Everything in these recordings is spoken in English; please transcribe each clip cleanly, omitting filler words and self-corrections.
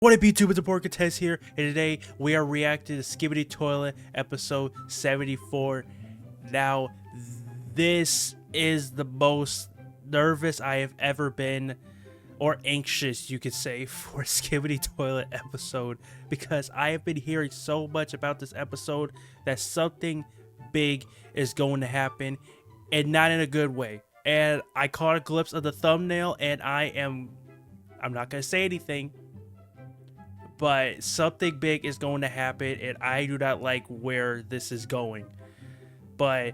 What up YouTube, it's a Porcatez here, and today we are reacting to Skibidi Toilet episode 74. Now, this is the most nervous I have ever been, or anxious you could say, for Skibidi Toilet episode, because I have been hearing so much about this episode that something big is going to happen, and not in a good way. And I caught a glimpse of the thumbnail, and I'm not going to say anything, but something big is going to happen, and I do not like where this is going. But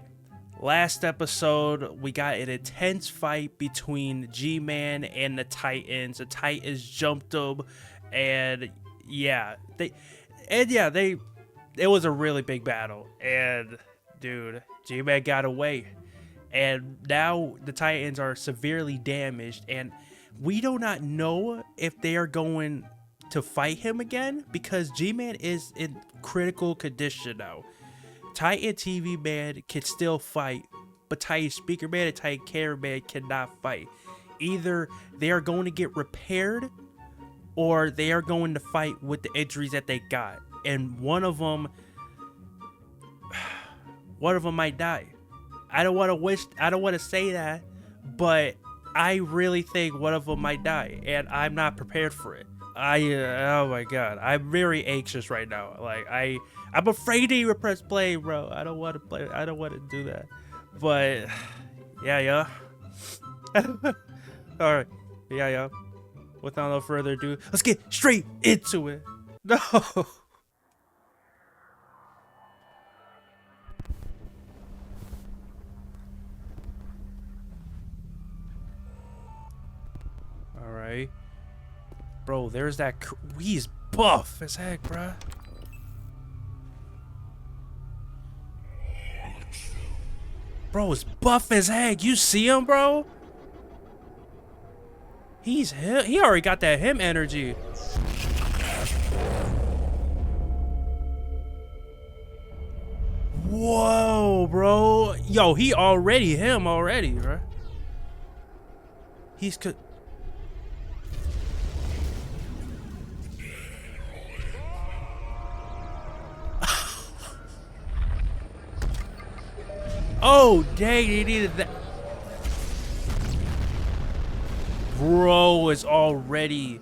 last episode, we got an intense fight between G-Man and the Titans. The Titans jumped them, and it was a really big battle. And dude, G-Man got away, and now the Titans are severely damaged, and we do not know if they are going to fight him again, because G-Man is in critical condition now. Titan TV Man can still fight, but Titan Speaker Man and Titan Camera Man cannot fight. Either they are going to get repaired, or they are going to fight with the injuries that they got, and one of them might die. I don't want to say that, but I really think one of them might die, and I'm not prepared for it. Oh my god, I'm very anxious right now. Like I'm afraid to even press play, bro. I don't want to play. I don't want to do that. But yeah. All right, yeah. Without no further ado, let's get straight into it. No. All right. Bro, there's that. He's buff as heck, bruh. Bro is buff as heck. You see him, bro? He already got that him energy. Whoa, bro. Yo, he already him already, bro. He's good. Oh, dang, he needed that. Bro is already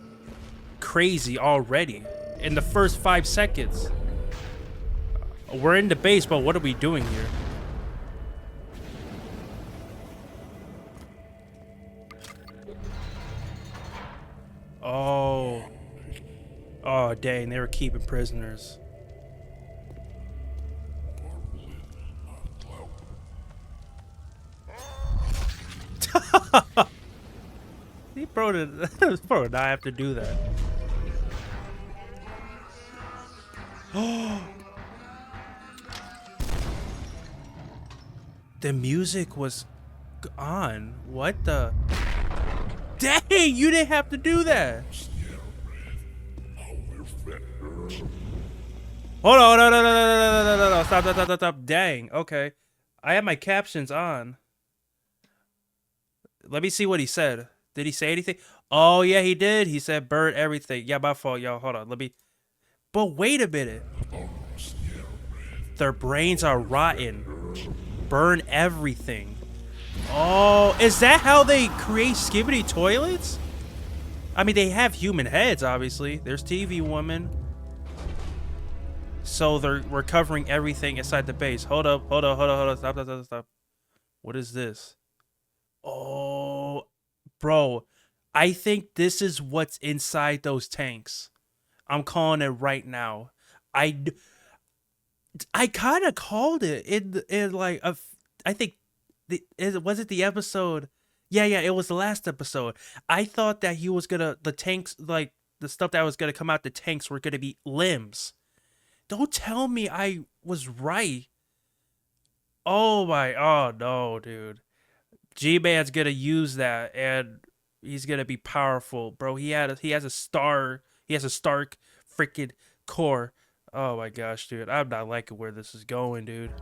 crazy already in the first 5 seconds. We're in the base, but what are we doing here? Oh. Oh, dang, they were keeping prisoners. He bro did not have to do that. The music was on. What the? Dang, you didn't have to do that. Hold on, no. Stop. Dang, okay. I have my captions on. Let me see what he said. Did he say anything? Oh, yeah, he did. He said burn everything. Yeah, my fault, y'all. Hold on. Let me... But wait a minute. Their brains are rotten. Burn everything. Oh, is that how they create Skibidi toilets? I mean, they have human heads, obviously. There's TV woman. So they're recovering everything inside the base. Hold up. Stop. What is this? Oh, bro, I think this is what's inside those tanks. I'm calling it right now. I kind of called it in like I think was it the episode? Yeah, it was the last episode. I thought that he was gonna, the tanks, like the stuff that was gonna come out the tanks were gonna be limbs. Don't tell me I was right. Oh no, dude. G-Man's gonna use that, and he's gonna be powerful, bro. He has a Stark freaking core. Oh my gosh, dude. I'm not liking where this is going, dude.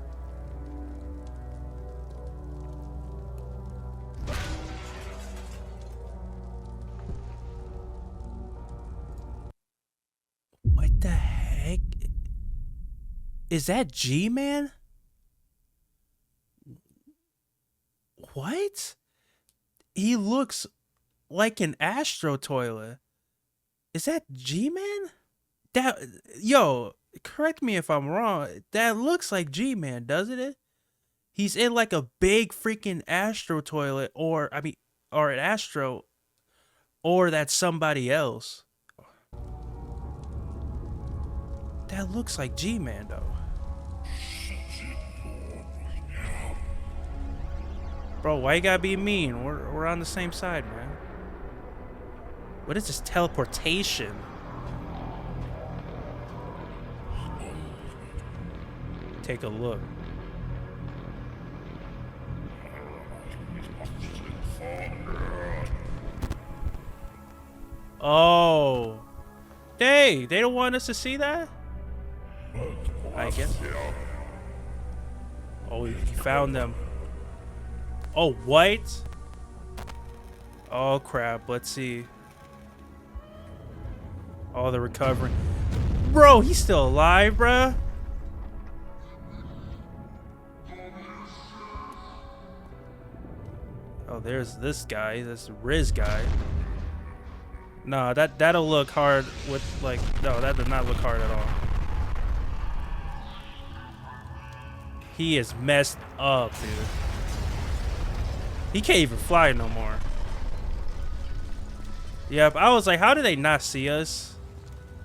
the heck? Is that G-Man? What? He looks like an Astro Toilet. Is that G-Man? Yo, correct me if I'm wrong. That looks like G-Man, doesn't it? He's in like a big freaking Astro Toilet, or an Astro, or that's somebody else. That looks like G-Man though. Bro, why you gotta be mean? We're on the same side, man. What is this teleportation? Take a look. Oh. Hey, they don't want us to see that? I guess. Oh, he found them. Oh, what? Oh, crap. Let's see. Oh, they're recovering. Bro, he's still alive, bruh. Oh, there's this guy. This Riz guy. No, that'll look hard with, like... No, that does not look hard at all. He is messed up, dude. He can't even fly no more. Yep, I was like, how did they not see us?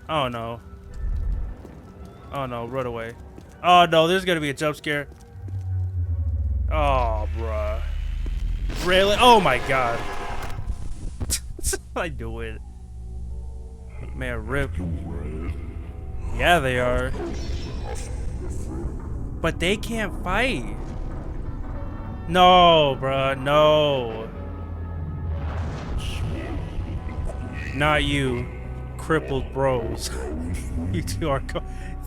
Oh no. Oh no, run away. Oh no, there's gonna be a jump scare. Oh, bruh. Really? Oh my god. What's I doing? Man, rip. Yeah, they are. But they can't fight. No, bruh, no. Not you, crippled bros. You two are.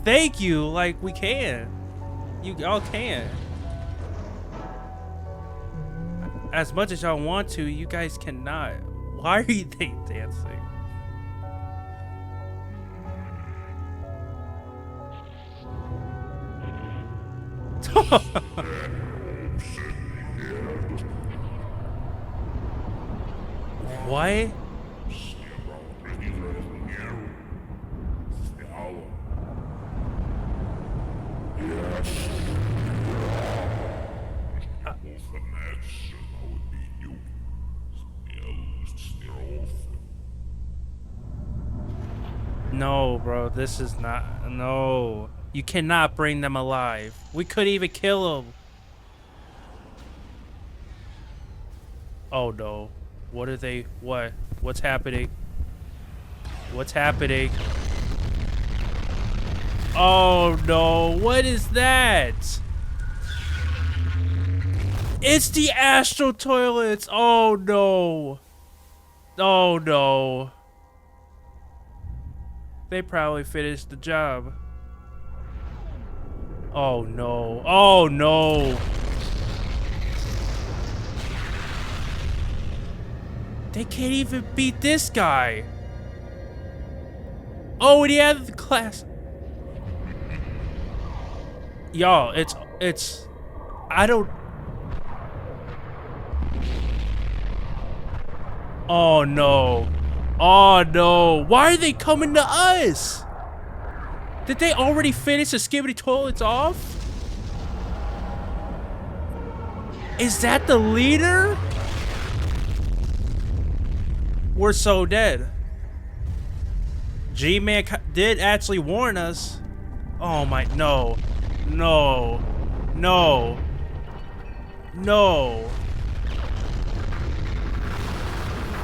Thank you. Like we can. You all can. As much as y'all want to, you guys cannot. Why are you dancing? What? No, bro, this is not. No. You cannot bring them alive. We couldn't even kill them. Oh no. What are they? What? What's happening? What's happening? Oh no. What is that? It's the Astro Toilets. Oh no. Oh no. They probably finished the job. Oh no. Oh no. They can't even beat this guy. Oh, and he had the class. Y'all, it's I don't. Oh no. Oh no. Why are they coming to us? Did they already finish the Skibidi Toilets off? Is that the leader? We're so dead. G-Man did actually warn us. Oh my, no. No. No. No.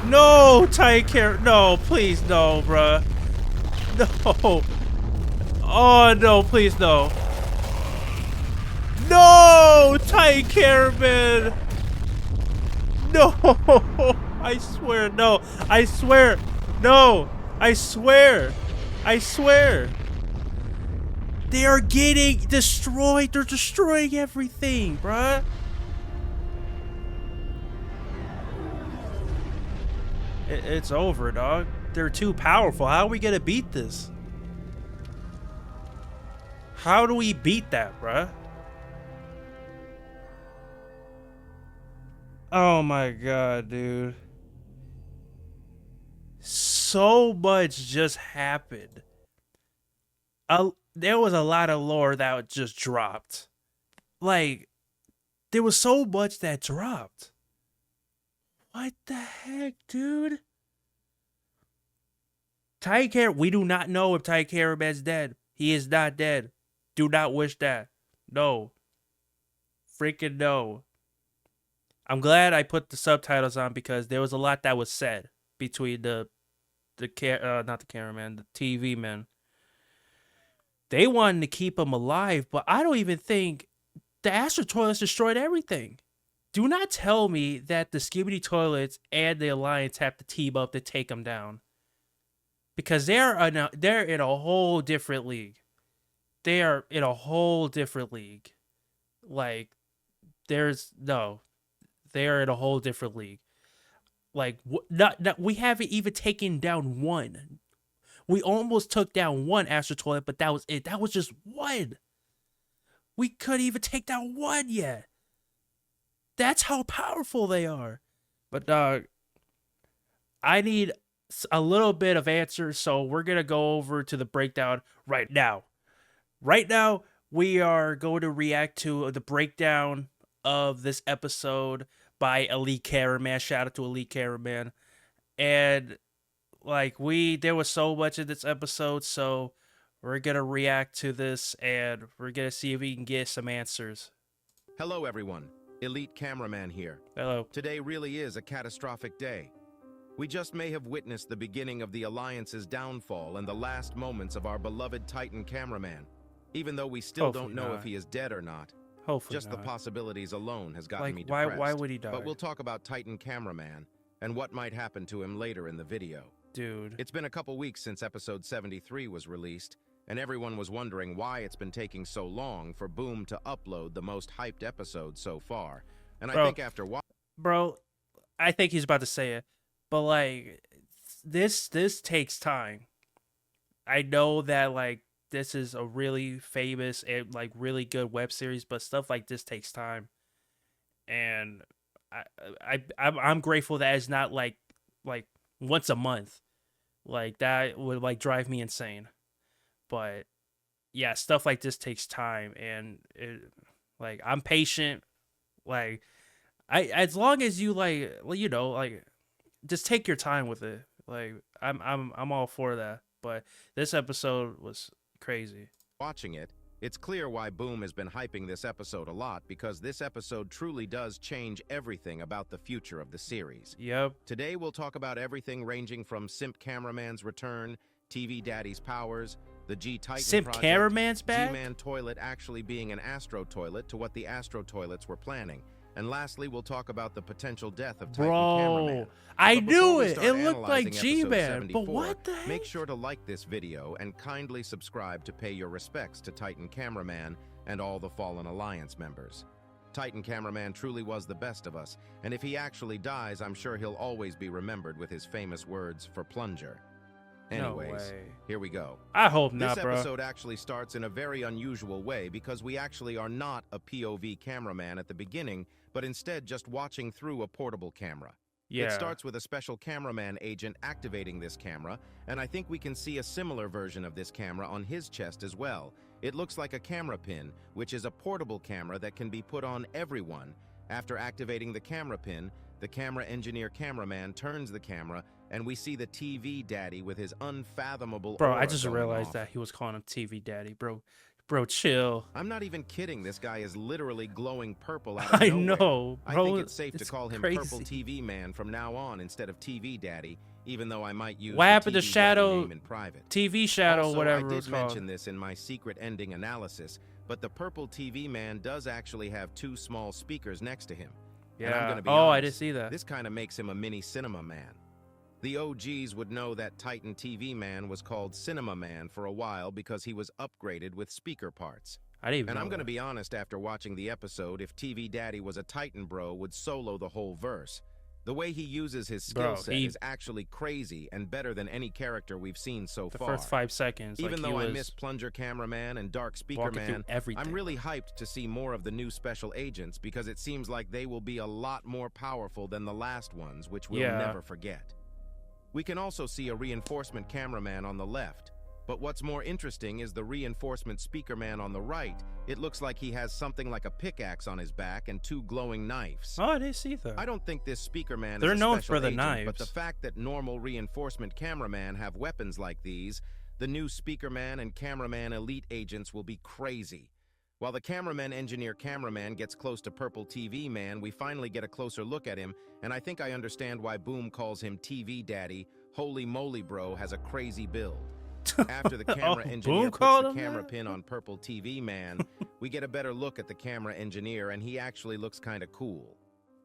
No, take care. No, please, no, bruh. No. Oh, no, please, no. No, take care, man. No. I swear, no. I swear. No. I swear. I swear. They are getting destroyed. They're destroying everything, bruh. It's over, dog. They're too powerful. How are we gonna beat this? How do we beat that, bruh? Oh my god, dude. So much just happened. There was a lot of lore that just dropped. Like, there was so much that dropped. What the heck, dude? We do not know if Ty Caraman's dead. He is not dead. Do not wish that. No. Freaking no. I'm glad I put the subtitles on because there was a lot that was said between not the cameraman, the TV men. They wanted to keep him alive, but I don't even think the Astro Toilets destroyed everything. Do not tell me that the Skibidi Toilets and the Alliance have to team up to take him down. Because they're in a whole different league. They are in a whole different league. Like, they are in a whole different league. Like, we haven't even taken down one. We almost took down one Astro Toilet, but that was it. That was just one. We couldn't even take down one yet. That's how powerful they are. But, dog, I need a little bit of answers, so we're going to go over to the breakdown right now. Right now, we are going to react to the breakdown of this episode by Elite Cameraman. Shout out to Elite Cameraman. And like there was so much in this episode, so we're gonna react to this and we're gonna see if we can get some answers. Hello everyone, Elite Cameraman here. Hello. Today really is a catastrophic day. We just may have witnessed the beginning of the Alliance's downfall and the last moments of our beloved Titan cameraman, even though we still don't know if he is dead or not. Hopefully just not. The possibilities alone has gotten me depressed. Why would he die? But we'll talk about Titan cameraman and what might happen to him later in the video. Dude. It's been a couple weeks since episode 73 was released, and everyone was wondering why it's been taking so long for Boom to upload the most hyped episode so far. And I think after Bro, I think he's about to say it, but like this takes time. I know that like this is a really famous and like really good web series, but stuff like this takes time. And I'm grateful that it's not like once a month. Like that would like drive me insane. But yeah, stuff like this takes time, and like I'm patient. Like as long as you like just take your time with it. Like I'm all for that. But this episode was crazy. Watching it, it's clear why Boom has been hyping this episode a lot, because this episode truly does change everything about the future of the series. Yep. Today we'll talk about everything ranging from Simp Cameraman's return, TV Daddy's powers, the G-Titan Simp project, Cameraman's back? G-Man Toilet actually being an Astro Toilet to what the Astro Toilets were planning. And lastly, we'll talk about the potential death of Titan Cameraman. I knew it. It looked like G-Man. But what the heck? Make sure to like this video and kindly subscribe to pay your respects to Titan Cameraman and all the fallen Alliance members. Titan Cameraman truly was the best of us, and if he actually dies, I'm sure he'll always be remembered with his famous words for plunger. Anyways, here we go. I hope not, bro. This episode actually starts in a very unusual way because we actually are not a POV cameraman at the beginning, but instead just watching through a portable camera. Yeah. It starts with a special cameraman agent activating this camera, and I think we can see a similar version of this camera on his chest as well. It looks like a camera pin, which is a portable camera that can be put on everyone. After activating the camera pin, the camera engineer cameraman turns the camera, and we see the TV Daddy with his unfathomable Bro, aura I just going realized off. that he was calling him TV Daddy, bro. Bro, chill. I'm not even kidding. This guy is literally glowing purple out of I nowhere. know, bro. I think it's safe to call him crazy. Purple TV Man from now on instead of TV Daddy, even though I might use what happened to TV Shadow name in private. TV Shadow, also, whatever I it's did called. mention this in my secret ending analysis, but the Purple TV Man does actually have two small speakers next to him. Yeah. And I'm gonna be honest, I didn't see that. This kind of makes him a mini Cinema Man. The OGs would know that Titan TV Man was called Cinema Man for a while because he was upgraded with speaker parts. I didn't even And know I'm going to that. be honest, after watching the episode, if TV Daddy was a Titan bro, would solo the whole verse. The way he uses his skill set is actually crazy and better than any character we've seen so far. The first 5 seconds. Even though I miss Plunger Cameraman and Dark Speaker Man, I'm really hyped to see more of the new special agents because it seems like they will be a lot more powerful than the last ones, which we'll never forget. We can also see a reinforcement cameraman on the left, but what's more interesting is the reinforcement speaker man on the right. It looks like he has something like a pickaxe on his back and 2 glowing knives. Oh, I didn't see that. I don't think this speaker man They're is a known special for the agent, knives. but the fact that normal reinforcement cameraman have weapons like these, the new speaker man and cameraman elite agents will be crazy. While the cameraman engineer cameraman gets close to Purple TV Man, we finally get a closer look at him, and I think I understand why Boom calls him TV Daddy. Holy moly, bro, has a crazy build. After the camera engineer puts the camera pin on Purple TV Man, we get a better look at the camera engineer, and he actually looks kind of cool.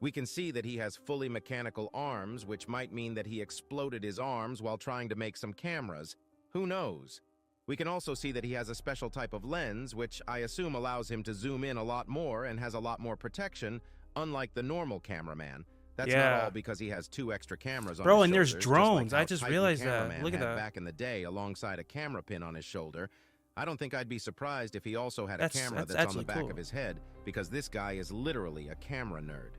We can see that he has fully mechanical arms, which might mean that he exploded his arms while trying to make some cameras. Who knows? We can also see that he has a special type of lens, which I assume allows him to zoom in a lot more and has a lot more protection, unlike the normal cameraman. That's not all because he has 2 extra cameras on his shoulders. And there's drones. Like I just realized that. Look at that. Back in the day, alongside a camera pin on his shoulder. I don't think I'd be surprised if he also had a camera that's on the back of his head, because this guy is literally a camera nerd.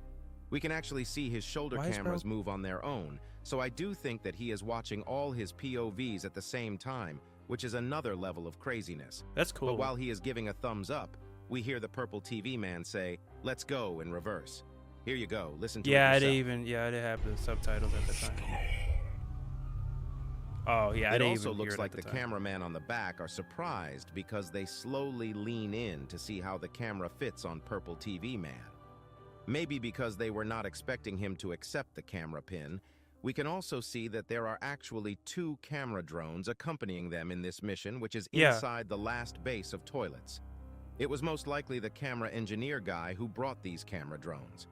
We can actually see his shoulder cameras move on their own, so I do think that he is watching all his POVs at the same time, which is another level of craziness. That's cool. But while he is giving a thumbs up, we hear the Purple TV Man say, "Let's go," in reverse. Here you go. Listen to it yourself. I didn't have the subtitles at the time. Oh, yeah, It also looks like the cameraman on the back are surprised because they slowly lean in to see how the camera fits on Purple TV Man. Maybe because they were not expecting him to accept the camera pin. We can also see that there are actually 2 camera drones accompanying them in this mission, which is inside the last base of toilets. It was most likely the camera engineer guy who brought these camera drones.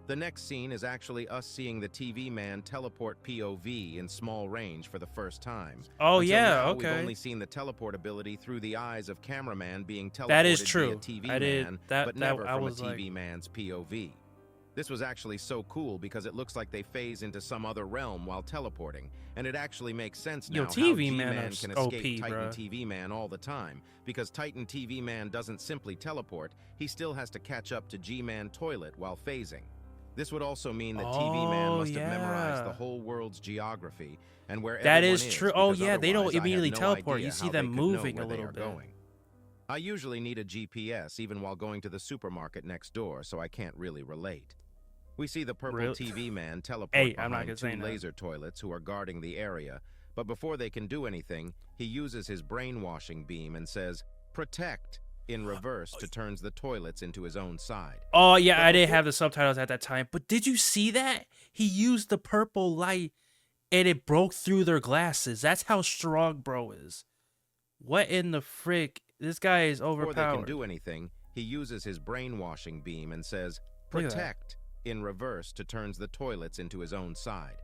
The next scene is actually us seeing the TV man teleport POV in small range for the first time. Oh, Now, we've only seen the teleport ability through the eyes of cameraman being teleported that is true. via TV man, but never from a TV man's POV. This was actually so cool because it looks like they phase into some other realm while teleporting, and it actually makes sense now how G-Man can escape Titan TV Man all the time, because Titan TV Man doesn't simply teleport, he still has to catch up to G-Man Toilet while phasing. This would also mean that TV Man must have memorized the whole world's geography and where that everyone is true. Oh yeah, they don't immediately teleport. You see them moving a little bit. I usually need a GPS even while going to the supermarket next door, so I can't really relate. We see the Purple TV Man teleport behind 2 laser toilets who are guarding the area, but before they can do anything, he uses his brainwashing beam and says, "Protect," in reverse to turns the toilets into his own side. Oh yeah, I didn't have the subtitles at that time, but did you see that? He used the purple light and it broke through their glasses. That's how strong bro is. What in the frick? This guy is overpowered. Before they can do anything, he uses his brainwashing beam and says, "Protect," in reverse to turns the toilets into his own side.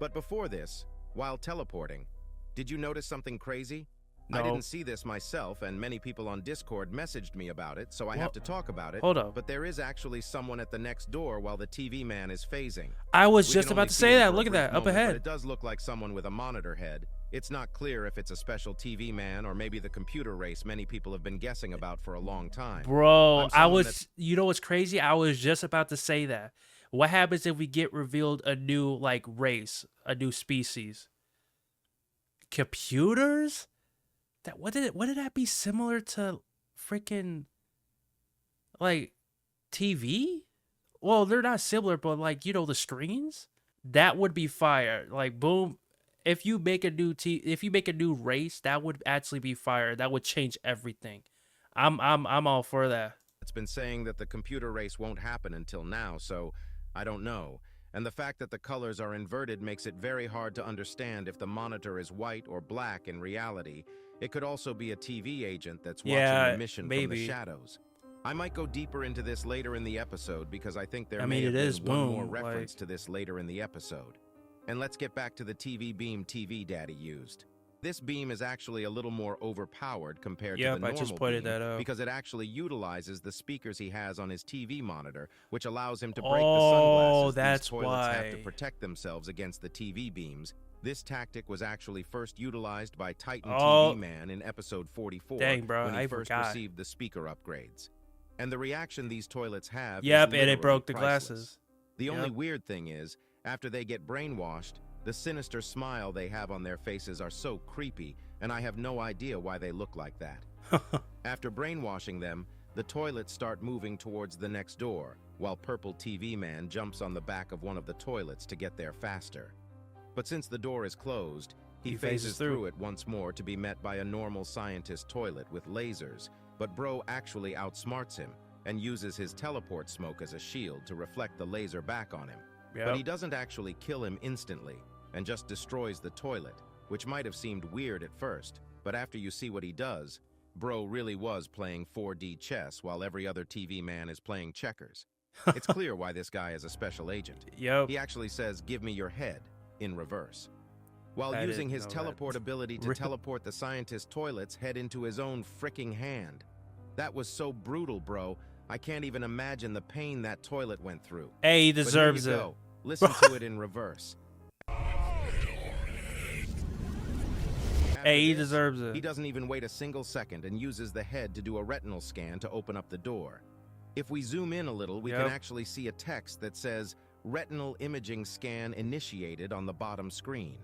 But before this, while teleporting, did you notice something crazy? No. I didn't see this myself, and many people on Discord messaged me about it, so I have to talk about it. Hold up. But there is actually someone at the next door while the TV man is phasing. I was just about to say that. Look at that, up ahead. But it does look like someone with a monitor head. It's not clear if it's a special TV man or maybe the computer race many people have been guessing about for a long time. Bro, you know what's crazy? I was just about to say that. What happens if we get revealed a new, like, race, a new species? Computers? Wouldn't that be similar to freaking like TV? Well, they're not similar, but like, you know, the screens? That would be fire. Like, boom, if you make a new race, that would actually be fire. That would change everything. I'm all for that. It's been saying that the computer race won't happen until now, so I don't know. And the fact that the colors are inverted makes it very hard to understand if the monitor is white or black in reality. It could also be a TV agent that's watching the mission from the shadows. I might go deeper into this later in the episode because I think there may be one more reference to this later in the episode. And let's get back to the TV beam TV Daddy used. This beam is actually a little more overpowered compared to the normal I just pointed beam that out. because it actually utilizes the speakers he has on his TV monitor, which allows him to break the Oh, sunglasses that's these toilets have to why. protect themselves against the TV beams. This tactic was actually first utilized by Titan Oh, TV Man in episode 44 dang, bro, when he I first forgot. received the speaker upgrades. And the reaction these toilets have Yep, is and it broke the priceless. glasses. The only Yep. weird thing is, after they get brainwashed, the sinister smile they have on their faces are so creepy, and I have no idea why they look like that. After brainwashing them, the toilets start moving towards the next door, while Purple TV Man jumps on the back of one of the toilets to get there faster. But since the door is closed, he phases through it once more to be met by a normal scientist toilet with lasers, but Bro actually outsmarts him and uses his teleport smoke as a shield to reflect the laser back on him. Yep. But he doesn't actually kill him instantly, and just destroys the toilet, which might have seemed weird at first, but after you see what he does, Bro really was playing 4D chess while every other TV man is playing checkers. It's clear why this guy is a special agent. Yep. He actually says, "Give me your head," in reverse. While I using didn't his know teleport that. ability to teleport the scientist's toilet's head into his own fricking hand. That was so brutal, bro. I can't even imagine the pain that toilet went through. Hey, he But here deserves you it. go. Listen to it in reverse. Hey, he After this, deserves it. He doesn't even wait a single second and uses the head to do a retinal scan to open up the door. If we zoom in a little, we can actually see a text that says, "Retinal imaging scan initiated" on the bottom screen.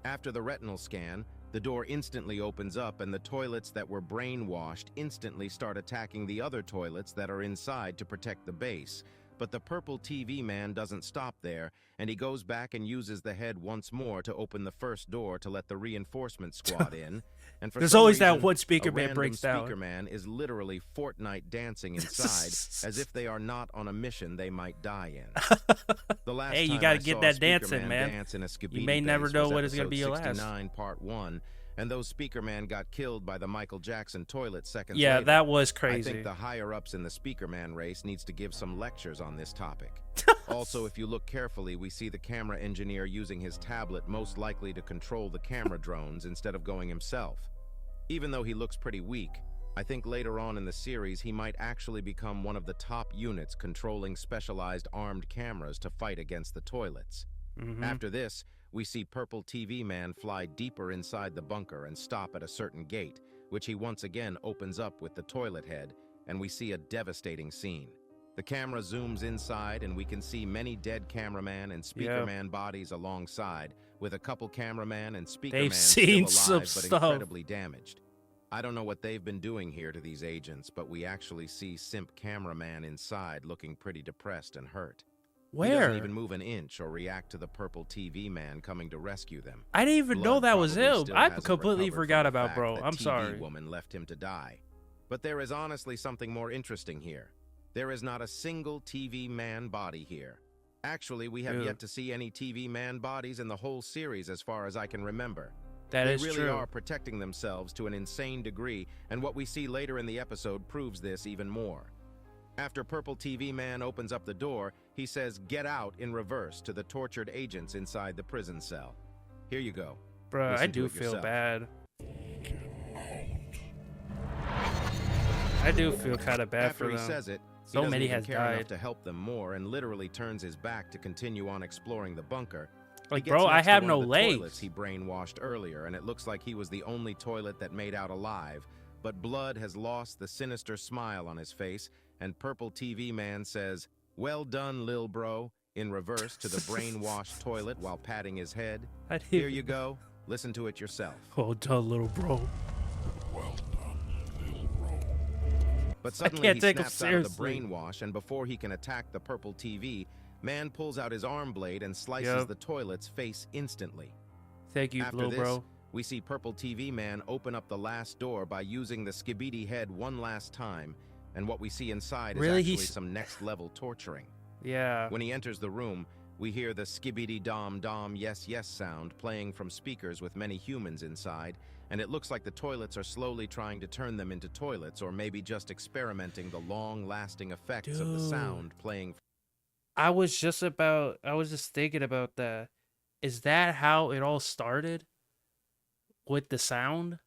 After the retinal scan, the door instantly opens up and the toilets that were brainwashed instantly start attacking the other toilets that are inside to protect the base. But the Purple TV Man doesn't stop there, and he goes back and uses the head once more to open the first door to let the reinforcement squad in. And for There's some always that reason, one speaker a man random breaks down. Speaker Man is literally Fortnite dancing inside, as if they are not on a mission they might die in. The last Hey, you time gotta I get saw that Speaker dancing, Man man. dance in a Skibidi You may never base know was what is gonna episode be your last. 69, part 1, and though Speaker Man got killed by the Michael Jackson toilet seconds Yeah, later, that was I crazy. think the higher-ups in the Speaker Man race needs to give some lectures on this topic. Also, if you look carefully, we see the camera engineer using his tablet most likely to control the camera drones instead of going himself. Even though he looks pretty weak, I think later on in the series he might actually become one of the top units controlling specialized armed cameras to fight against the toilets. After this, we see Purple TV Man fly deeper inside the bunker and stop at a certain gate, which he once again opens up with the toilet head, and we see a devastating scene. The camera zooms inside and we can see many dead cameraman and Speaker Man bodies alongside, with a couple cameraman and Speaker Man seen still some alive but stuff. incredibly damaged. I don't know what they've been doing here to these agents, but we actually see Simp cameraman inside looking pretty depressed and hurt. He Where? doesn't even move an inch or react to the Purple TV Man coming to rescue them. I didn't even know Blood that was probably him. still I hasn't completely recovered from forgot the about fact Bro. that I'm TV sorry. woman left him to die. But there is honestly something more interesting here. There is not a single TV man body here. Actually, we have yet to see any TV man bodies in the whole series as far as I can remember. That is They really true. are protecting themselves to an insane degree, and what we see later in the episode proves this even more. After Purple TV Man opens up the door, he says, "Get out," in reverse to the tortured agents inside the prison cell. Here you go. Bruh, Listen I to do it feel yourself. bad. I do feel kind of bad After for he them. says it, So he doesn't many even has care enough died. to help them more and literally turns his back to continue on exploring the bunker. Like, He gets bro, I next to have one no of the legs. toilets he brainwashed earlier, and it looks like he was the only toilet that made out alive. But Blood has lost the sinister smile on his face, and Purple TV Man says, "Well done, lil bro," in reverse to the brainwashed toilet while patting his head. I didn't Here even- you go. Listen to it yourself. Oh, done, little bro. But suddenly can't he take him snaps out of the seriously. brainwash, and before he can attack the Purple TV, Man pulls out his arm blade and slices the toilet's face instantly. Thank you, After little this, bro. we see Purple TV Man open up the last door by using the Skibidi head one last time, and what we see inside is Really? actually He's- some next-level torturing. Yeah. When he enters the room, we hear the Skibidi Dom Dom Yes Yes sound playing from speakers with many humans inside, and it looks like the toilets are slowly trying to turn them into toilets, or maybe just experimenting the long-lasting effects of the Dude. sound playing. I was just thinking about that. Is that how it all started? with the sound?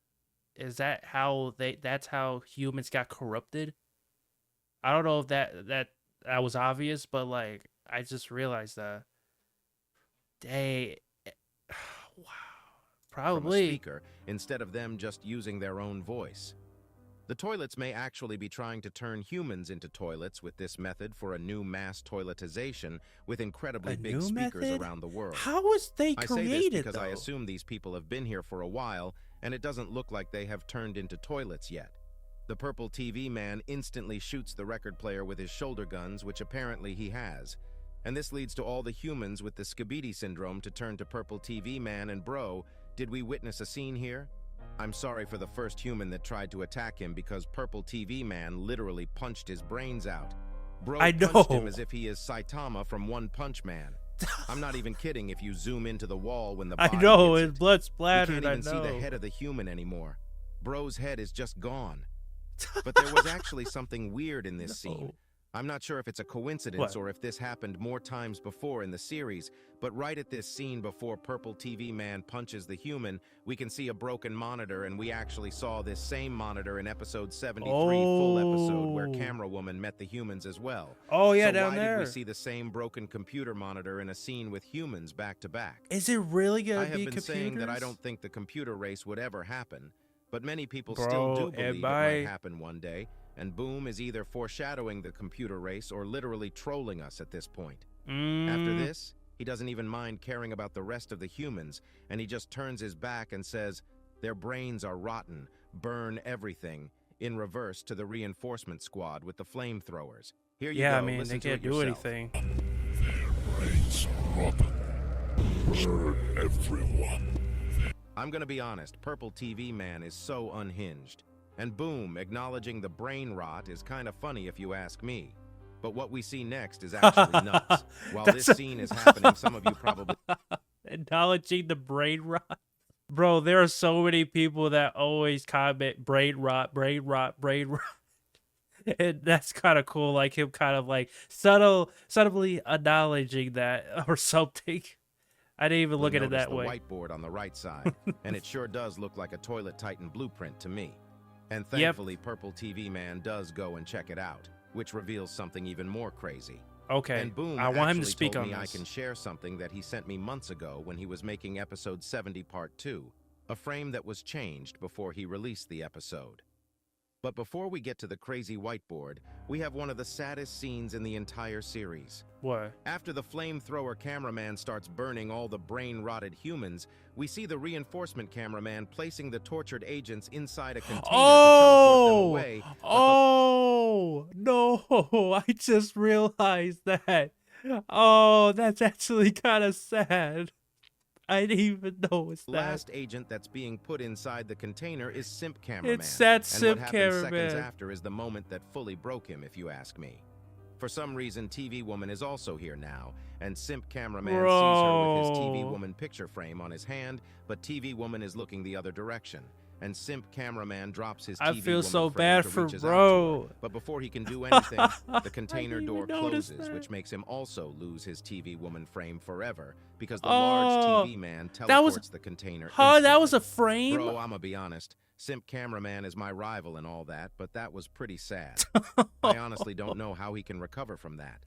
Is that how that's how humans got corrupted? I don't know if that was obvious, but like I just realized that they wow, From a probably. speaker instead of them just using their own voice. The toilets may actually be trying to turn humans into toilets with this method for a new mass toiletization with incredibly A big new speakers method? around the world. How was they I say this created because though? I assume these people have been here for a while, and it doesn't look like they have turned into toilets yet. The purple TV man instantly shoots the record player with his shoulder guns, which apparently he has. And this leads to all the humans with the Skibidi syndrome to turn to purple TV man, and bro, did we witness a scene here? I'm sorry for the first human that tried to attack him because purple TV man literally punched his brains out. Bro I punched him know. as if he is Saitama from One Punch Man. I'm not even kidding if you zoom into the wall when the body I know hits his it. blood You splattered. can't even I see the know. head of the human anymore. Bro's head is just gone. But there was actually something weird in this scene. No. I'm not sure if it's a coincidence What? or if this happened more times before in the series, but right at this scene before Purple TV Man punches the human, we can see a broken monitor, and we actually saw this same monitor in episode 73, full episode, where Oh. Camera Woman met the humans as well. Oh yeah, So down why there. did we see the same broken computer monitor in a scene with humans back to back? Is it really gonna I have be been computers? saying that I don't think the computer race would ever happen, but many people Bro, still do it believe it might. might happen one day, and Boom is either foreshadowing the computer race or literally trolling us at this point. After this, he doesn't even mind caring about the rest of the humans, and he just turns his back and says, "Their brains are rotten, burn everything," in reverse to the reinforcement squad with the flamethrowers. Here you Yeah, go, I mean listen they to it can't do yourself. anything. Brains rotten. Burn everyone. I'm gonna be honest, Purple TV Man is so unhinged. And Boom, acknowledging the brain rot is kind of funny if you ask me. But what we see next is actually nuts. While this scene is happening, some of you probably... Acknowledging the brain rot. Bro, there are so many people that always comment brain rot, brain rot, brain rot. And that's kind of cool, like him kind of like subtly acknowledging that or something. I didn't even look at it notice that the way. whiteboard on the right side, and it sure does look like a Toilet Titan blueprint to me. And thankfully, Purple TV Man does go and check it out, which reveals something even more crazy. Okay, And Boom I want him to actually speak told on me I this. can share something that he sent me months ago when he was making episode 70 part 2, a frame that was changed before he released the episode. But before we get to the crazy whiteboard, we have one of the saddest scenes in the entire series. What? After the flamethrower cameraman starts burning all the brain-rotted humans, we see the reinforcement cameraman placing the tortured agents inside a container to teleport them away. Oh no! I just realized that. Oh, that's actually kind of sad. I didn't even know it's The that. last agent that's being put inside the container is Simp Cameraman. It's that and Simp what happens Cameraman. seconds after is the moment that fully broke him, if you ask me. For some reason, TV Woman is also here now, and Simp Cameraman sees her with his TV Bro. Woman picture frame on his hand, but TV Woman is looking the other direction. And Simp Cameraman drops his TV I feel Woman so frame bad to for reach out to her. bro. But before he can do anything, the container didn't door even notice closes, that. which makes him also lose his TV Woman frame forever, because the Oh, large TV man that was- teleports the container Huh? That was a instantly. frame? Bro, I'ma be honest. Simp Cameraman is my rival and all that, but that was pretty sad. I honestly don't know how he can recover from that.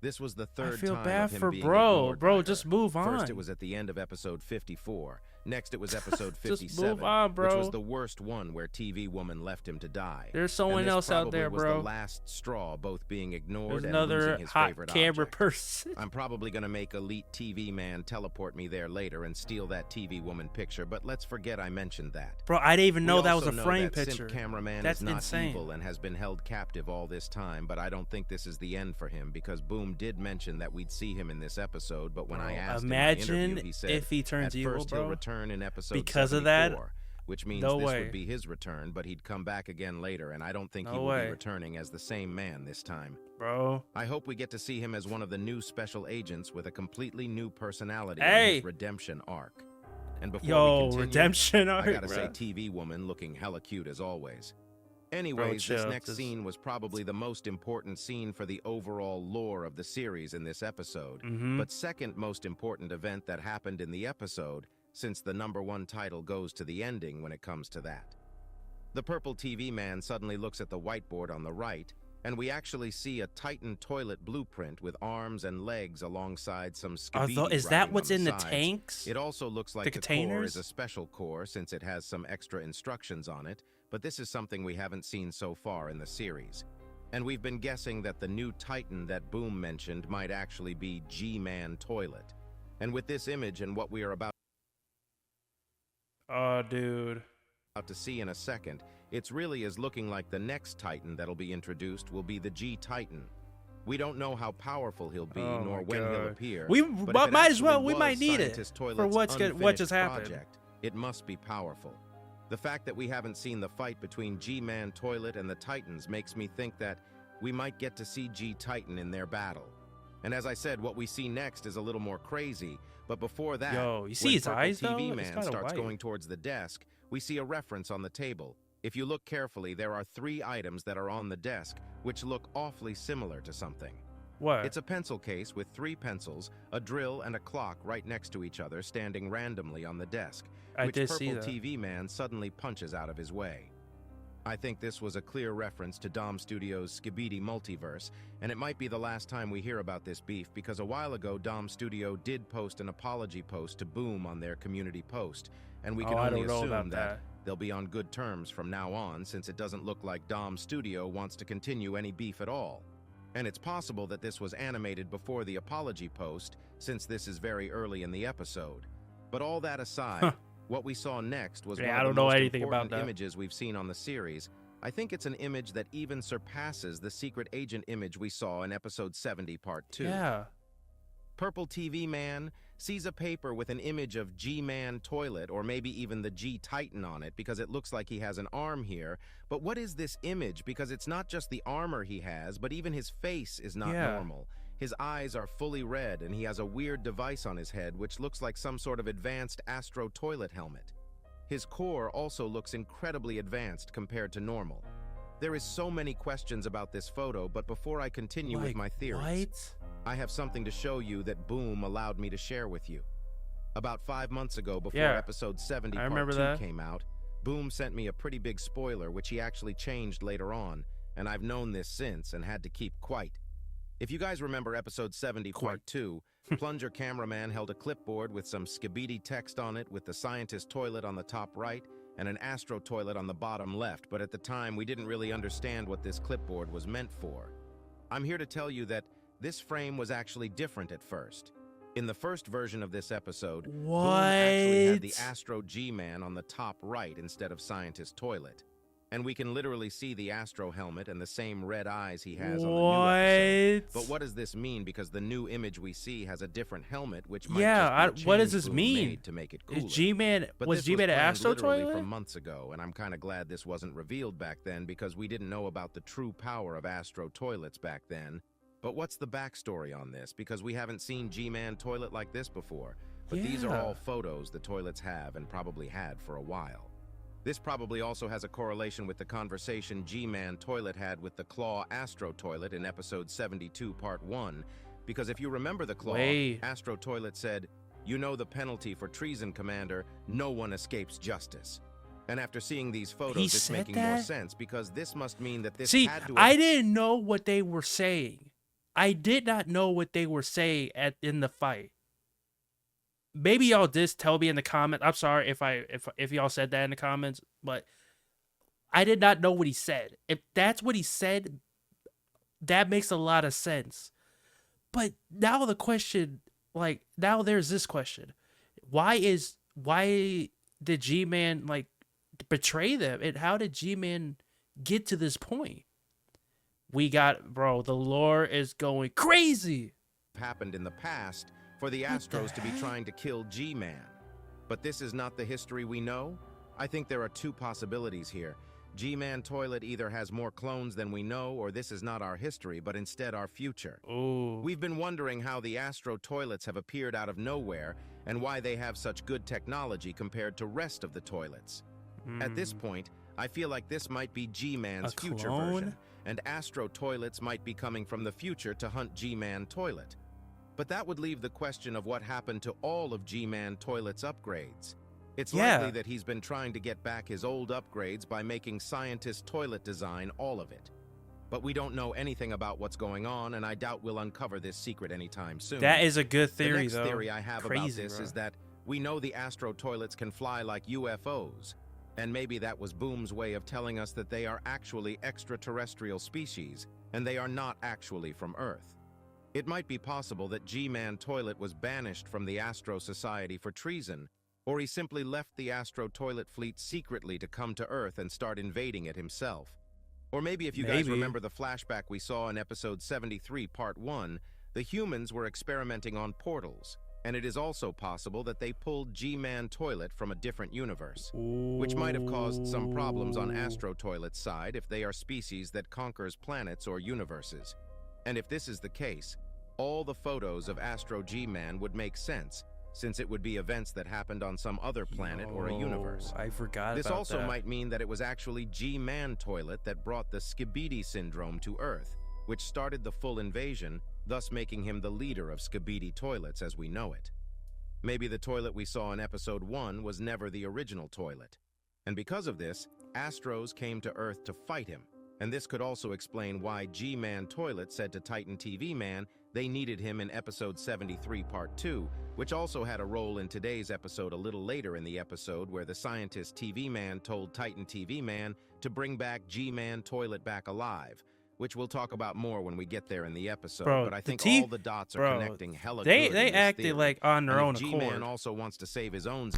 This was the third I feel time bad of him for being bro. ignored Bro, by just her. move on. First, it was at the end of episode 54. Next, it was episode Just 57, move on, which bro. was the worst one where TV Woman left him to die. There's And someone this else out probably there, was bro. the last straw, both being ignored There's and another losing his hot favorite camera object. person. I'm probably gonna make Elite TV Man teleport me there later and steal that TV Woman picture, but let's forget I mentioned that. Bro, I didn't even know We that was a also know frame that picture. Simp Cameraman That's is not insane. evil and has been held captive all this time, but I don't think this is the end for him because Boom did mention that we'd see him in this episode, but when I Bro, asked imagine him in my interview, he said if he turns at evil, first bro. he'll return in episode Because of that? 74, which means No this way. would be his return, but he'd come back again later, and I don't think he No will way. be returning as the same man this time. Bro. I hope we get to see him as one of the new special agents with a completely new personality Hey! in his redemption arc. And before we Yo, continue, redemption arc, I gotta bro. say TV Woman looking hella cute as always. Anyways, chill, this next just- scene was probably the most important scene for the overall lore of the series in this episode. Mhm. But second most important event that happened in the episode since the #1 title goes to the ending when it comes to that. The purple TV man suddenly looks at the whiteboard on the right, and we actually see a Titan toilet blueprint with arms and legs alongside some Skibidi. Is that what's in the sides. Tanks? It also looks like the core is a special core since it has some extra instructions on it, but this is something we haven't seen so far in the series. And we've been guessing that the new Titan that Boom mentioned might actually be G-Man Toilet. And with this image and what we are about dude, to see in a second, it's really is looking like the next Titan that'll be introduced will be the G-Titan. We don't know how powerful he'll be, nor when he'll appear. We might as well. We might need it for what just happened. It must be powerful. The fact that we haven't seen the fight between G-Man Toilet and the Titans makes me think that we might get to see G-Titan in their battle. And as I said, what we see next is a little more crazy. But before that, you see his eyes, TV though? Man starts going towards the desk, we see a reference on the table. If you look carefully, there are 3 items that are on the desk, which look awfully similar to something. What? It's a pencil case with 3 pencils, a drill, and a clock right next to each other, standing randomly on the desk, which Purple TV Man suddenly punches out of his way. I think this was a clear reference to Dom Studios' Skibidi multiverse, and it might be the last time we hear about this beef because a while ago Dom Studio did post an apology post to Boom on their community post, and we can only assume that they'll be on good terms from now on since it doesn't look like Dom Studio wants to continue any beef at all. And it's possible that this was animated before the apology post since this is very early in the episode. But all that aside, what we saw next was one of the most important images we've seen on the series. I think it's an image that even surpasses the secret agent image we saw in episode 70, part 2. Yeah. Purple TV Man sees a paper with an image of G-Man Toilet, or maybe even the G-Titan on it, because it looks like he has an arm here. But what is this image? Because it's not just the armor he has, but even his face is not normal. His eyes are fully red, and he has a weird device on his head, which looks like some sort of advanced Astro toilet helmet. His core also looks incredibly advanced compared to normal. There is so many questions about this photo, but before I continue with my theories, I have something to show you that Boom allowed me to share with you. About 5 months ago, before episode 70 part 2 came out, Boom sent me a pretty big spoiler, which he actually changed later on, and I've known this since and had to keep quiet. If you guys remember episode 70 part 2, Plunger Cameraman held a clipboard with some Skibidi text on it with the scientist toilet on the top right and an Astro toilet on the bottom left, but at the time we didn't really understand what this clipboard was meant for. I'm here to tell you that this frame was actually different at first. In the first version of this episode, Boom actually had the Astro G-Man on the top right instead of scientist toilet. And we can literally see the Astro helmet and the same red eyes he has on the new episode. But what does this mean? Because the new image we see has a different helmet, which might just be a what does change this Boom mean? made to make it cooler. Was G-Man an Astro toilet? From months ago, and I'm kind of glad this wasn't revealed back then because we didn't know about the true power of Astro toilets back then. But what's the backstory on this? Because we haven't seen G-Man toilet like this before. But these are all photos the toilets have and probably had for a while. This probably also has a correlation with the conversation G-Man Toilet had with the Claw Astro Toilet in episode 72 part 1, because if you remember the Claw, Astro Toilet said, "You know the penalty for treason, Commander, no one escapes justice." And after seeing these photos, it's making more sense, because this must mean that this had to have... I didn't know what they were saying. I did not know what they were saying in the fight. Maybe y'all just tell me in the comments. I'm sorry if y'all said that in the comments, but I did not know what he said. If that's what he said, that makes a lot of sense. But now the question, now there's this question. Why did G-Man betray them? And how did G-Man get to this point? The lore is going crazy. Happened in the past for the Astros to be trying to kill G-Man. But this is not the history we know. I think there are 2 possibilities here. G-Man Toilet either has more clones than we know, or this is not our history, but instead our future. Ooh. We've been wondering how the Astro Toilets have appeared out of nowhere, and why they have such good technology compared to rest of the toilets. At this point, I feel like this might be G-Man's future version, and Astro Toilets might be coming from the future to hunt G-Man Toilet. But that would leave the question of what happened to all of G-Man Toilet's upgrades. It's likely that he's been trying to get back his old upgrades by making scientist toilet design all of it. But we don't know anything about what's going on, and I doubt we'll uncover this secret anytime soon. That is a good theory, The next theory I have about this is that we know the Astro Toilets can fly like UFOs, and maybe that was Boom's way of telling us that they are actually extraterrestrial species, and they are not actually from Earth. It might be possible that G-Man Toilet was banished from the Astro Society for treason, or he simply left the Astro Toilet fleet secretly to come to Earth and start invading it himself. Or maybe if you guys remember the flashback we saw in episode 73, part 1, the humans were experimenting on portals, and it is also possible that they pulled G-Man Toilet from a different universe, which might have caused some problems on Astro Toilet's side if they are species that conquers planets or universes. And if this is the case, all the photos of Astro G-Man would make sense, since it would be events that happened on some other planet or a universe. I forgot This about also that. might mean that it was actually G-Man Toilet that brought the Skibidi syndrome to Earth, which started the full invasion, thus making him the leader of Skibidi Toilets as we know it. Maybe the toilet we saw in episode 1 was never the original toilet. And because of this, Astros came to Earth to fight him. And this could also explain why G-Man Toilet said to Titan TV Man they needed him in episode 73 part 2, which also had a role in today's episode a little later in the episode where the scientist TV Man told Titan TV Man to bring back G-Man Toilet back alive, which we'll talk about more when we get there in the episode. But I think all the dots are connecting hella good. They acted like on their own accord. G-Man also wants to save his own.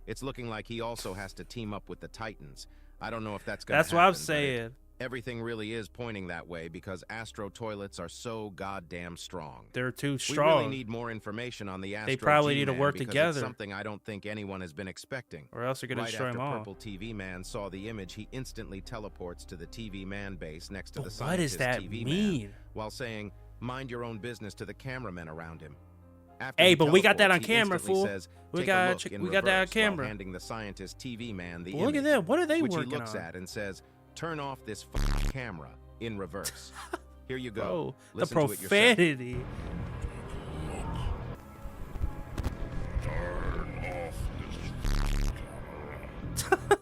It's looking like he also has to team up with the Titans. I don't know if that's gonna happen. That's what I'm saying. Everything really is pointing that way because Astro Toilets are so goddamn strong. They're too strong. We really need more information on the Astro They probably G-Man need to work together. It's something I don't think anyone has been expecting. Or else they're going to destroy them all. Right after Purple TV Man saw the image, he instantly teleports to the TV Man base next to the what does scientist that TV mean? Man, while saying, "Mind your own business" to the cameramen around him. After Hey, he but we got that on teleports, he camera, instantly fool. says, We "Take a got look in that on reverse," while camera. handing the scientist TV Man the Look image, at them. What are they which he working looks on? at and says, "Turn off this fucking camera." In reverse. Here you go. Bro, the Listen to it yourself. profanity.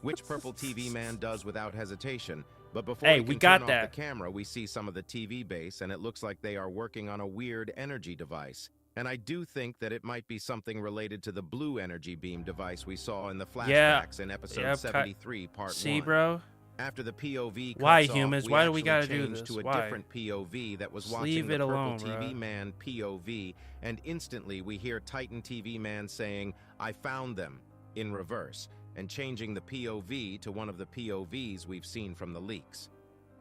Which Purple TV Man does without hesitation. But before Hey, we we can got turn that. off the camera, we see some of the TV base, and it looks like they are working on a weird energy device. And I do think that it might be something related to the blue energy beam device we saw in the flashbacks in episode 73, part 1. See, bro? After the POV cuts Why, off, humans? we Why do we actually gotta do changed this? to a Why? different POV that was Just watching leave the it Purple alone, TV bro. Man POV, and instantly we hear Titan TV Man saying, "I found them," in reverse, and changing the POV to one of the POVs we've seen from the leaks.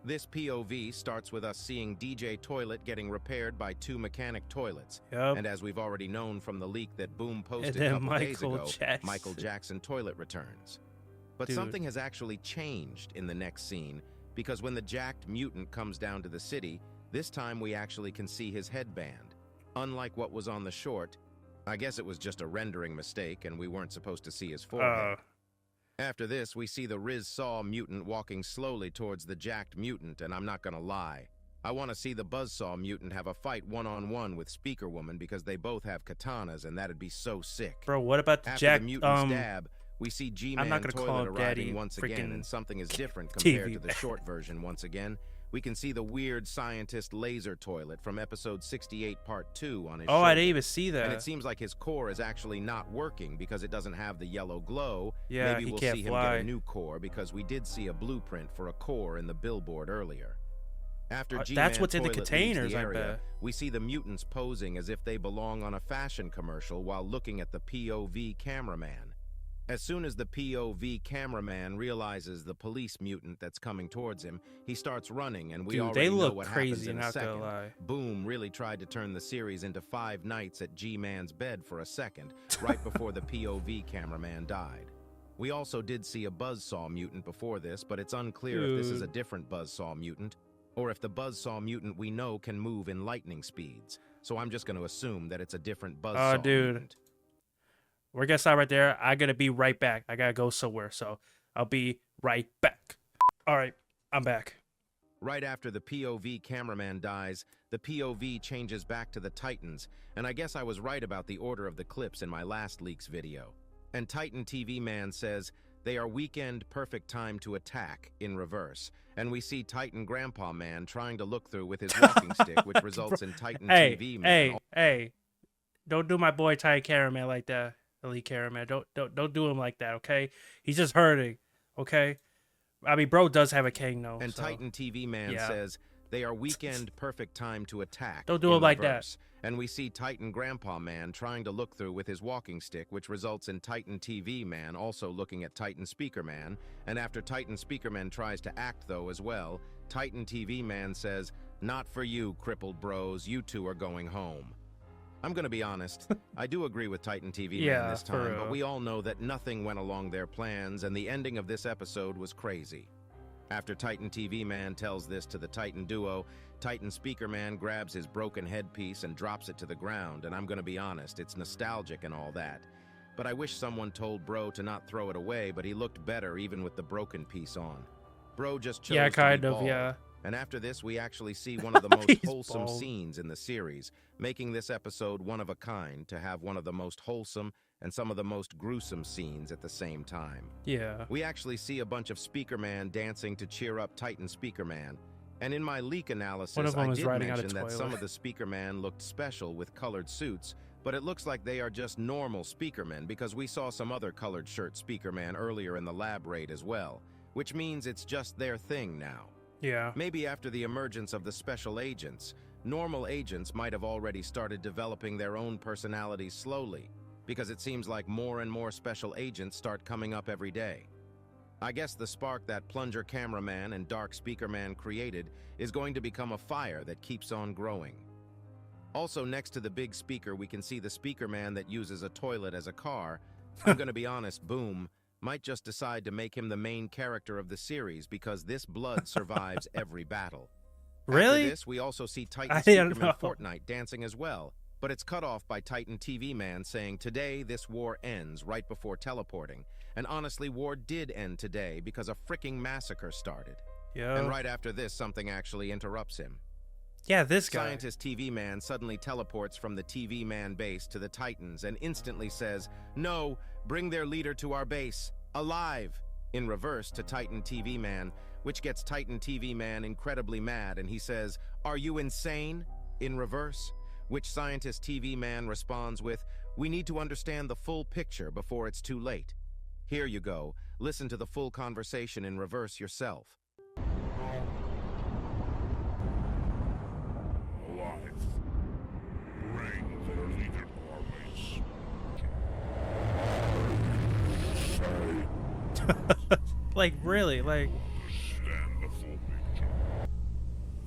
This POV starts with us seeing DJ Toilet getting repaired by 2 mechanic toilets. Yup. And as we've already known from the leak that Boom posted then a couple days Michael ago, Jackson. Michael Jackson Toilet returns. But Dude. something has actually changed in the next scene, because when the jacked mutant comes down to the city, this time we actually can see his headband. Unlike what was on the short, I guess it was just a rendering mistake and we weren't supposed to see his forehead. After this, we see the Riz Saw mutant walking slowly towards the jacked mutant, and I'm not gonna lie. I want to see the Buzzsaw mutant have a fight one-on-one with Speaker Woman because they both have katanas, and that'd be so sick. Bro, what about the After Jack? the mutant stab, we see G-Man not gonna call Toilet him arriving Daddy, once again, freaking and something is different compared TV to the man. short version once again. We can see the weird scientist laser toilet from episode 68 part 2 on his Oh, I shoulder. didn't even see that. And it seems like his core is actually not working because it doesn't have the yellow glow. Yeah, Maybe he we'll can't see him fly. get a new core because we did see a blueprint for a core in the billboard earlier. After G-Man that's what's in the Toilet leaves containers, the I area, bet. we see the mutants posing as if they belong on a fashion commercial while looking at the POV cameraman. As soon as the POV cameraman realizes the police mutant that's coming towards him, he starts running, and we Dude, already they know look what crazy, happens in a not gonna second. lie. Boom really tried to turn the series into 5 nights at G-Man's bed for a second, right before the POV cameraman died. We also did see a Buzzsaw mutant before this, but it's unclear if this is a different Buzzsaw mutant, or if the Buzzsaw mutant we know can move in lightning speeds. So I'm just going to assume that it's a different Buzzsaw mutant. We're gonna stop right there. I gotta be right back. I gotta go somewhere, so I'll be right back. All right, I'm back. Right after the POV cameraman dies, the POV changes back to the Titans, and I guess I was right about the order of the clips in my last leaks video. And Titan TV Man says, they are weekend perfect time to attack in reverse, and we see Titan Grandpa Man trying to look through with his walking stick, which results in Titan TV Man. Hey, don't do my boy Titan Cameraman like that, Elite Cameraman. Don't do him like that, okay? He's just hurting, okay? I mean, bro does have a king though. And so. Titan TV Man says, they are weekend perfect time to attack. Don't do it like that. And we see Titan Grandpa Man trying to look through with his walking stick, which results in Titan TV Man also looking at Titan Speaker Man. And after Titan Speaker Man tries to act though as well, Titan TV Man says, not for you, crippled bros, you two are going home. I'm gonna be honest, I do agree with Titan TV Man this time, but we all know that nothing went along their plans, and the ending of this episode was crazy. After Titan TV Man tells this to the Titan duo, Titan Speaker Man grabs his broken headpiece and drops it to the ground, and I'm gonna be honest, it's nostalgic and all that. But I wish someone told Bro to not throw it away, but he looked better even with the broken piece on. Bro just chose to be bald. And after this, we actually see one of the most wholesome scenes in the series, making this episode one of a kind to have one of the most wholesome and some of the most gruesome scenes at the same time. Yeah. We actually see a bunch of Speaker Man dancing to cheer up Titan Speaker Man. And in my leak analysis, I did mention that some of the Speaker Man looked special with colored suits, but it looks like they are just normal Speaker Men because we saw some other colored shirt Speaker Man earlier in the lab raid as well, which means it's just their thing now. Yeah. Maybe after the emergence of the special agents, normal agents might have already started developing their own personalities slowly, because it seems like more and more special agents start coming up every day. I guess the spark that Plunger Cameraman and Dark Speaker Man created is going to become a fire that keeps on growing. Also, next to the big speaker, we can see the Speaker Man that uses a toilet as a car. I'm gonna be honest, Boom might just decide to make him the main character of the series because this blood survives every battle. Really? After this, we also see Titan Speaker Man Fortnite dancing as well, but it's cut off by Titan TV Man saying, today this war ends, right before teleporting. And honestly, war did end today because a freaking massacre started. Yeah. And right after this, something actually interrupts him. Yeah, this guy. Scientist TV Man suddenly teleports from the TV Man base to the Titans and instantly says, no, bring their leader to our base, alive, in reverse to Titan TV Man, which gets Titan TV Man incredibly mad, and he says, are you insane, in reverse, which Scientist TV Man responds with, we need to understand the full picture before it's too late. Here you go, listen to the full conversation in reverse yourself. Bring their leader to our base. Like, really? Like... Understand the full picture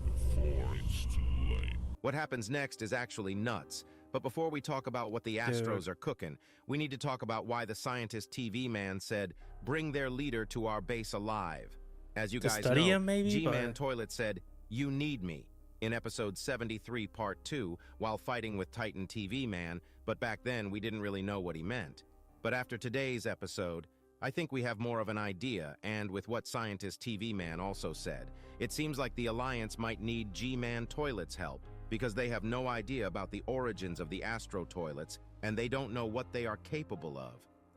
before it's too late. What happens next is actually nuts. But before we talk about what the Astros are cooking, we need to talk about why the Scientist TV Man said, bring their leader to our base alive. As you guys know, G-Man Toilet said, you need me, in episode 73 part 2, while fighting with Titan TV Man, but back then we didn't really know what he meant. But after today's episode, I think we have more of an idea, and with what Scientist TV Man also said, it seems like the Alliance might need G-Man Toilet's help, because they have no idea about the origins of the Astro Toilets, and they don't know what they are capable of.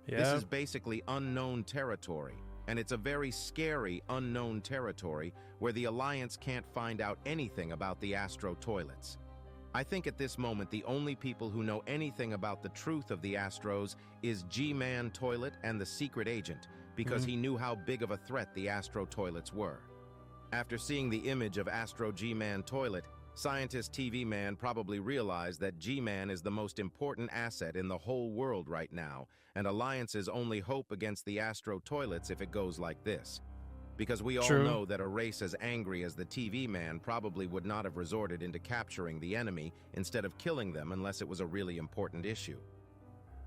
Yeah. This is basically unknown territory, and it's a very scary unknown territory where the Alliance can't find out anything about the Astro Toilets. I think at this moment the only people who know anything about the truth of the Astros is G-Man Toilet and the secret agent, because he knew how big of a threat the Astro Toilets were. After seeing the image of Astro G-Man Toilet, Scientist TV Man probably realized that G-Man is the most important asset in the whole world right now, and Alliance's only hope against the Astro Toilets if it goes like this. Because we all know that a race as angry as the TV Man probably would not have resorted into capturing the enemy instead of killing them unless it was a really important issue.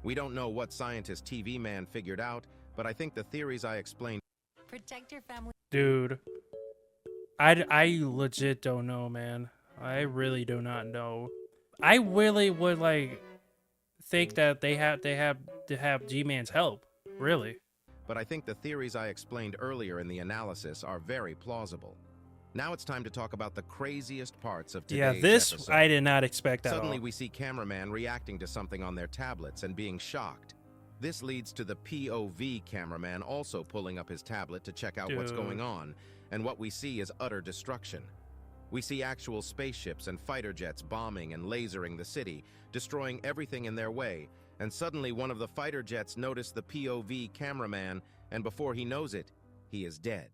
We don't know what Scientist TV Man figured out, but I think the theories I explained... Protect your family. Dude, I legit don't know, man. I really do not know. I really would like think that they have to have G-Man's help. Really. But I think the theories I explained earlier in the analysis are very plausible. Now it's time to talk about the craziest parts of Yeah, today's this episode. I did not expect at Suddenly all. we see cameraman reacting to something on their tablets and being shocked. This leads to the POV cameraman also pulling up his tablet to check out what's going on, and what we see is utter destruction. We see actual spaceships and fighter jets bombing and lasering the city, destroying everything in their way, and suddenly one of the fighter jets noticed the POV cameraman, and before he knows it, he is dead.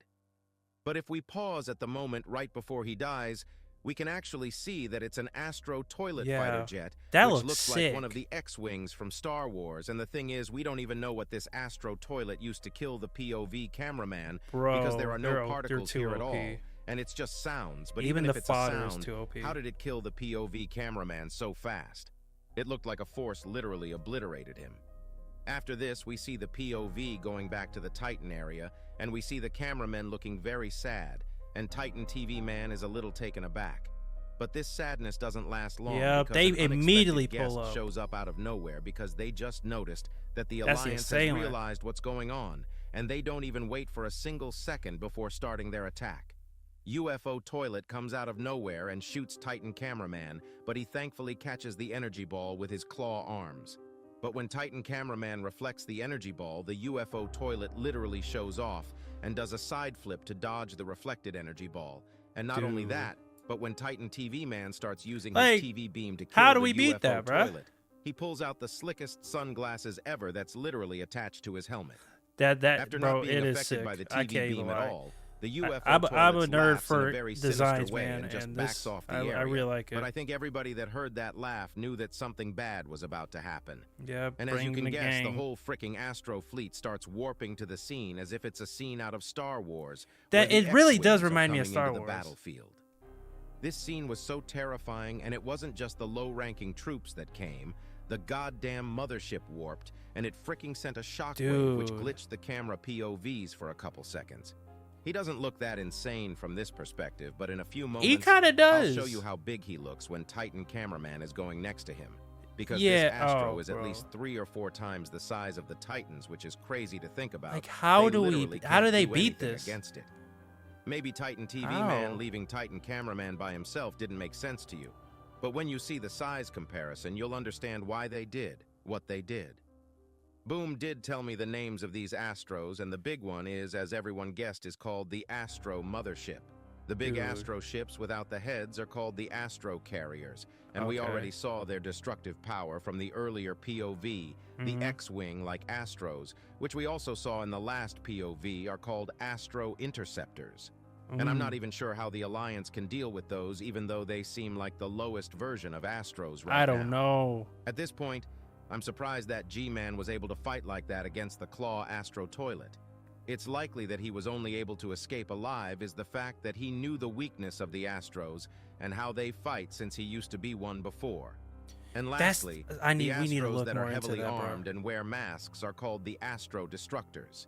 But if we pause at the moment right before he dies, we can actually see that it's an Astro Toilet fighter jet, which looks like one of the X-Wings from Star Wars. And the thing is, we don't even know what this Astro Toilet used to kill the POV cameraman, because there are no particles here at all, and it's just sounds. But even if it's a sound, how did it kill the POV cameraman so fast? It looked like a force literally obliterated him. After this, we see the POV going back to the Titan area, and we see the cameraman looking very sad, and Titan TV Man is a little taken aback. But this sadness doesn't last long, because they an immediately unexpected pull guest up. shows up out of nowhere because they just noticed that the Alliance has realized what's going on, and they don't even wait for a single second before starting their attack. UFO Toilet comes out of nowhere and shoots Titan Cameraman, but he thankfully catches the energy ball with his claw arms. But when Titan Cameraman reflects the energy ball, the UFO Toilet literally shows off and does a side flip to dodge the reflected energy ball. And not only that, but when Titan TV Man starts using his TV beam to kill the UFO Toilet, he pulls out the slickest sunglasses ever that's literally attached to his helmet. After not being affected by the TV beam at all, the UFO I'm a nerd for for a very designs, way man, and just and backs off the I area. really like it. But I think everybody that heard that laugh knew that something bad was about to happen. Yeah, and as you can guess, the whole freaking Astro fleet starts warping to the scene as if it's a scene out of Star Wars. That it really does remind me of Star Wars. The battlefield. This scene was so terrifying, and it wasn't just the low-ranking troops that came. The goddamn mothership warped, and it freaking sent a shockwave which glitched the camera POVs for a couple seconds. He doesn't look that insane from this perspective, but in a few moments, he kind of does. I'll show you how big he looks when Titan Cameraman is going next to him. Because this Astro is at least 3 or 4 times the size of the Titans, which is crazy to think about. Like, how do they beat this? Against it. Maybe Titan TV Man leaving Titan Cameraman by himself didn't make sense to you. But when you see the size comparison, you'll understand why they did what they did. Boom did tell me the names of these Astros, and the big one is, as everyone guessed, is called the Astro Mothership. The big Astro ships without the heads are called the Astro Carriers, and we already saw their destructive power from the earlier POV. The X-Wing, like Astros, which we also saw in the last POV, are called Astro Interceptors. And I'm not even sure how the Alliance can deal with those, even though they seem like the lowest version of Astros right now. I don't know. At this point, I'm surprised that G-Man was able to fight like that against the Claw Astro Toilet. It's likely that he was only able to escape alive is the fact that he knew the weakness of the Astros and how they fight since he used to be one before. And lastly, the Astros that are heavily armed and wear masks are called the Astro Destructors.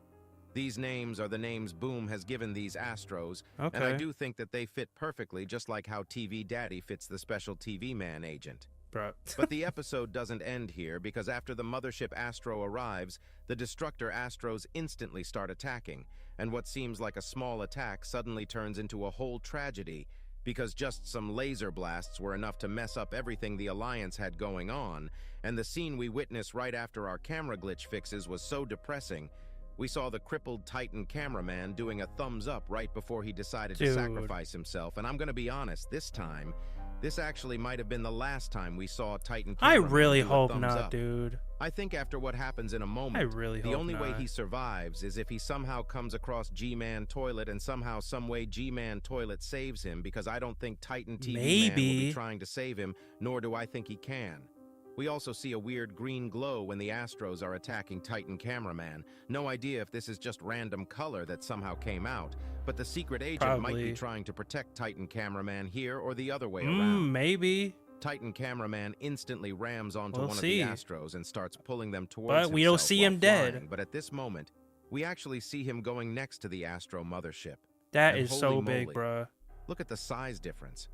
These names are the names Boom has given these Astros, and I do think that they fit perfectly, just like how TV Daddy fits the special TV Man agent. But the episode doesn't end here, because after the mothership Astro arrives, the Destructor Astros instantly start attacking, and what seems like a small attack suddenly turns into a whole tragedy, because just some laser blasts were enough to mess up everything the Alliance had going on, and the scene we witnessed right after our camera glitch fixes was so depressing. We saw the crippled Titan Cameraman doing a thumbs up right before he decided to sacrifice himself, and I'm gonna be honest, this actually might have been the last time we saw Titan Cameraman. I really hope not, dude. I think after what happens in a moment, the only way he survives is if he somehow comes across G-Man Toilet and somehow, someway G-Man Toilet saves him, because I don't think Titan TV Man will be trying to save him, nor do I think he can. We also see a weird green glow when the Astros are attacking Titan Cameraman. No idea if this is just random color that somehow came out, but the secret agent might be trying to protect Titan Cameraman here or the other way around. Maybe. Titan Cameraman instantly rams onto one of the Astros and starts pulling them towards himself. But we don't see him dead. But at this moment, we actually see him going next to the Astro Mothership. That is so big, bruh. Look at the size difference.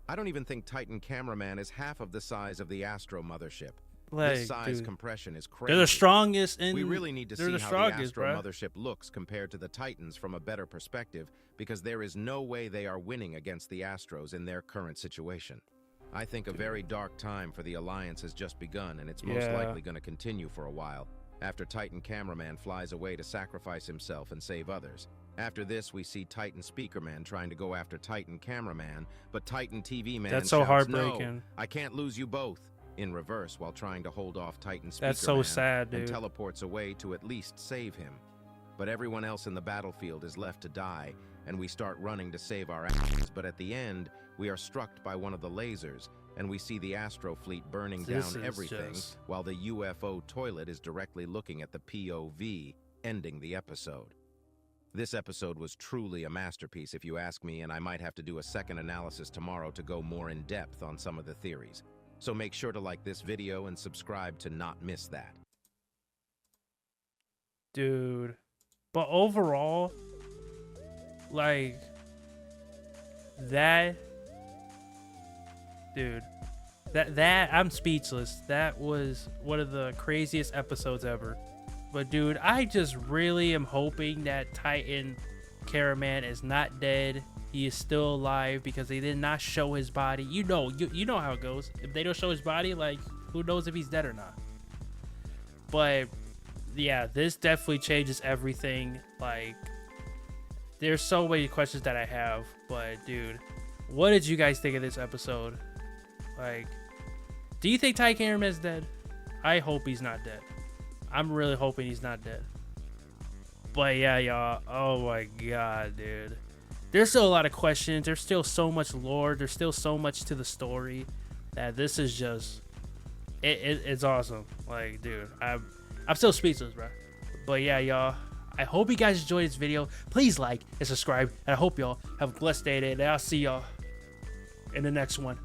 I don't even think Titan Cameraman is half of the size of the Astro Mothership. Like, this size dude, compression is crazy. they're the strongest, and we really need to they're see the how strongest, the Astro bro. mothership looks compared to the Titans from a better perspective, because there is no way they are winning against the Astros in their current situation. I think a very dark time for the Alliance has just begun, and it's most likely going to continue for a while, after Titan Cameraman flies away to sacrifice himself and save others. After this, we see Titan Speakerman trying to go after Titan Cameraman, but Titan TV Man That's so shouts, heartbreaking. "No, I can't lose you both," in reverse while trying to hold off Titan Speakerman. That's so sad, dude. And teleports away to at least save him. But everyone else in the battlefield is left to die, and we start running to save our asses, but at the end, we are struck by one of the lasers, and we see the Astro fleet burning down everything, while the UFO toilet is directly looking at the POV, ending the episode. This episode was truly a masterpiece, if you ask me, and I might have to do a second analysis tomorrow to go more in depth on some of the theories. So make sure to like this video and subscribe to not miss that. Dude. But overall, like, that, dude, that I'm speechless. That was one of the craziest episodes ever. But dude, I just really am hoping that Titan Cameraman is not dead. He is still alive, because they did not show his body. You know how it goes. If they don't show his body, like, who knows if he's dead or not. But yeah, this definitely changes everything. Like, there's so many questions that I have, but dude, what did you guys think of this episode? Like, do you think Titan Cameraman is dead? I hope he's not dead. I'm really hoping he's not dead. But yeah, y'all, oh my god, dude, there's still a lot of questions. There's still so much lore. There's still so much to the story that this is just it's awesome. Like, dude, I'm still speechless, bro. But yeah, y'all, I hope you guys enjoyed this video. Please like and subscribe, and I hope y'all have a blessed day today, and I'll see y'all in the next one.